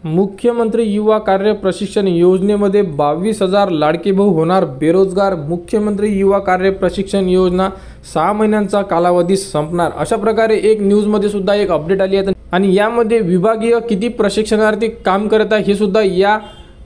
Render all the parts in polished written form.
मुख्यमंत्री युवा कार्य प्रशिक्षण योजनेमध्ये 22,000 लाडके भाऊ होणार बेरोजगार। मुख्यमंत्री युवा कार्य प्रशिक्षण योजना 6 महिन्यांचा कालावधी संपणार, अशा प्रकारे एक न्यूज मध्ये सुद्धा एक अपडेट आली आहे। आणि यामध्ये विभागीय किती प्रशिक्षणार्थी काम करत आहे हे सुद्धा या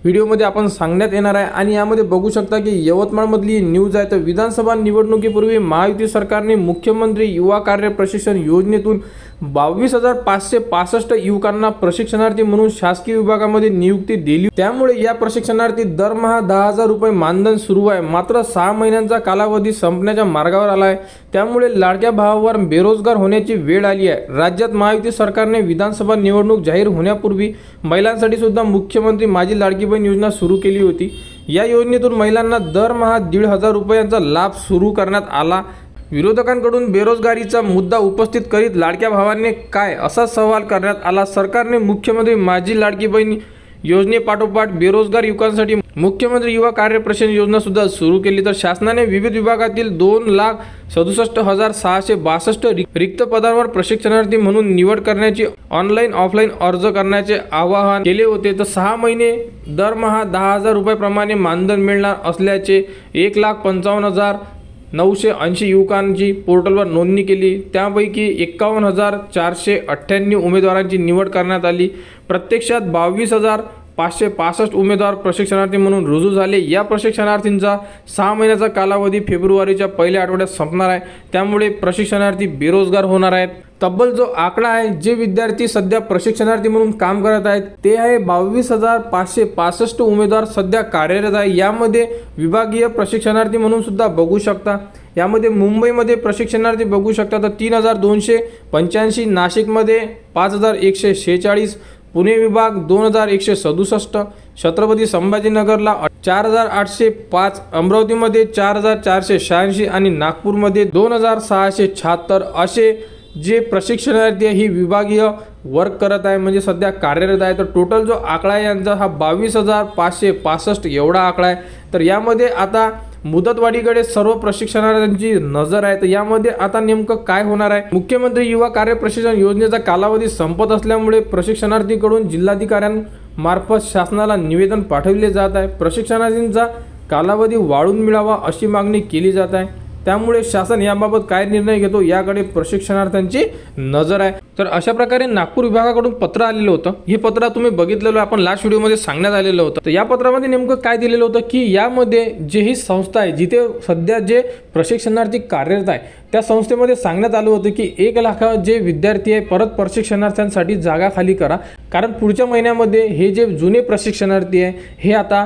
व्हिडिओमध्ये आपण सांगण्यात येणार आहे। आणि यामध्ये बघू शकता की यवतमाळ मधली न्यूज आहे। तर विधानसभा निवडणुकीपूर्वी महायुती सरकारने मुख्यमंत्री युवा कार्य प्रशिक्षण योजनेतून 22,565 युवकांना प्रशिक्षणार्थी म्हणून शासकीय विभागामध्ये नियुक्ती दिली। त्यामुळे या प्रशिक्षणार्थी दरमहा 10,000 रुपये मानधन सुरू आहे। मात्र 6 महिन्यांचा कालावधी संपण्याच्या मार्गावर आला आहे। त्यामुळे लाडक्या भावावर बेरोजगार होण्याची वेळ आली आहे। राज्यात महायुती सरकारने विधानसभा निवडणूक जाहीर होण्यापूर्वी महिलांसाठी सुद्धा मुख्यमंत्री माझी लाडकी बहीण योजना सुरू केली होती। या योजनेतून महिलांना दरमहा 1,500 रुपयांचा लाभ सुरू करण्यात आला। विरोधकांकडून बेरोजगारीचा मुद्दा उपस्थित करीत लाडक्या भावांनी काय असा सवाल करण्यात आला। सरकारने मुख्यमंत्री माझी लाडकी बहीण योजनेपाठोपाठ बेरोजगार युवकांसाठी मुख्यमंत्री युवा कार्य प्रशिक्षण योजना सुद्धा सुरू केली। तर शासनाने विविध विभागातील 2,67,662 रिक्त पदांवर प्रशिक्षणार्थी म्हणून निवड करण्याची ऑनलाईन ऑफलाईन अर्ज करण्याचे आवाहन केले होते। तर 6 महिने दरमहा 10,000 रुपये मानधन मिळणार असल्याचे 1,55,980 युवकांची पोर्टलवर नोंदणी केली। त्यापैकी 51,498 उमेदवारांची निवड करण्यात आली। प्रत्यक्षात 22,565 उमेदवार प्रशिक्षणार्थी म्हणून रुजू झाले। या प्रशिक्षणार्थींचा 6 महिन्याचा कालावधी फेब्रुवारीच्या पहिल्या आठवड्यात संपणार आहे। त्यामुळे प्रशिक्षणार्थी बेरोजगार होणार आहेत। तब्बल जो आकडा आहे, जे विद्यार्थी सध्या प्रशिक्षणार्थी म्हणून काम करत आहेत ते आहे 22,565 उमेदवार सध्या कार्यरत आहे। यामध्ये विभागीय प्रशिक्षणार्थी म्हणून सुद्धा बघू शकता। यामध्ये मुंबईमध्ये प्रशिक्षणार्थी बघू शकता तर 3,285, नाशिकमध्ये 5,146, पुणे विभाग 2,167, छत्रपती संभाजीनगरला 4,805, अमरावतीमध्ये 4,486 आणि नागपूरमध्ये 2,676 असे जे प्रशिक्षणार्थी ही विभागीय वर्क करत आहे, म्हणजे सध्या कार्यरत आहे। तर टोटल जो आकडा आहे यांचा हा 22,565 एवढा आकडा आहे। तर यामध्ये आता मुदतवाढीकडे सर्व प्रशिक्षणार्थींची नजर आहे। तर यामध्ये आता नेमकं काय होणार आहे? मुख्यमंत्री युवा कार्य प्रशिक्षण योजनेचा कालावधी संपत असल्यामुळे प्रशिक्षणार्थींकडून जिल्हाधिकाऱ्यांमार्फत शासनाला निवेदन पाठवले जात आहे। प्रशिक्षणार्थींचा कालावधी वाढवून मिळावा अशी मागणी केली जात आहे। त्यामुळे शासन याबाबत काय निर्णय घेतो याकडे प्रशिक्षणार्थ्यांची नजर आहे। तर अशा प्रकारे नागपूर विभागाकडून पत्र आलेलं होतं। हे पत्र तुम्ही बघितलेलं आपण लास्ट व्हिडिओमध्ये सांगण्यात आलेलं होतं। तर या पत्रामध्ये नेमकं काय दिलेलं होतं की यामध्ये जे ही संस्था आहे जिथे सध्या जे प्रशिक्षणार्थी कार्यरत आहे त्या संस्थेमध्ये सांगण्यात आलं होतं की 1,00,000 जे विद्यार्थी आहे परत प्रशिक्षणार्थ्यांसाठी जागा खाली करा, कारण पुढच्या महिन्यामध्ये हे जे जुने प्रशिक्षणार्थी आहे हे आता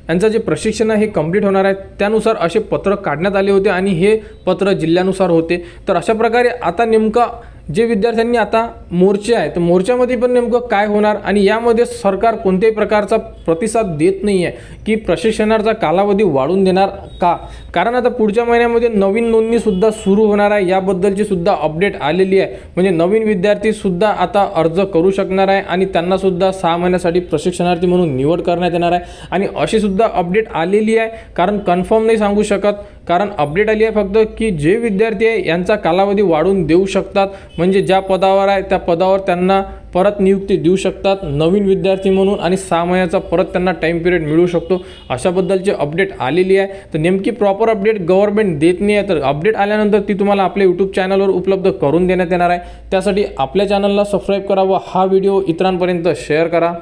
यांचं जे प्रशिक्षण आहे हे कंप्लीट होणार आहे। त्यानुसार असे पत्र काढण्यात आले होते आणि हे पत्र जिल्ह्यानुसार होते। तर अशा प्रकारे आता नेमका जे विद्यार्थ्यांनी आता मोर्चे आहे तर मोर्चामध्ये पण नेमकं काय होणार आणि यामध्ये सरकार कोणत्याही प्रकारचा प्रतिसाद देत नाही आहे की प्रशिक्षणाचा कालावधी वाढवून देणार का, कारण आता पुढच्या महिन्यामध्ये नवीन नोंदणी सुद्धा सुरू होणार आहे। याबद्दलची सुद्धा अपडेट आलेली आहे, म्हणजे नवीन विद्यार्थी सुद्धा आता अर्ज करू शकणार आहे आणि त्यांना सुद्धा 6 महिन्यासाठी प्रशिक्षणार्थी म्हणून निवड करण्यात येणार आहे। आणि अशी सुद्धा अपडेट आलेली आहे, कारण कन्फर्म नाही सांगू शकत, कारण अपडेट आली आहे फक्त की जे विद्यार्थी आहे यांचा कालावधी वाढवून देऊ शकतात, म्हणजे ज्या पदावर आहे त्या पदावर त्यांना परत नियुक्ती देऊ शकतात नवीन विद्यार्थी म्हणून आणि 6 महिन्याचा परत त्यांना टाइम पिरियड मिळू शकतो। अशाबद्दलची अपडेट आलेली आहे। तर नेमकी प्रॉपर अपडेट गव्हर्नमेंट देत नाही आहे, तर अपडेट आल्यानंतर ती तुम्हाला आपल्या यूट्यूब चॅनलवर उपलब्ध करून देण्यात येणार आहे। त्यासाठी आपल्या चॅनलला सबस्क्राईब करा व हा व्हिडिओ इतरांपर्यंत शेअर करा।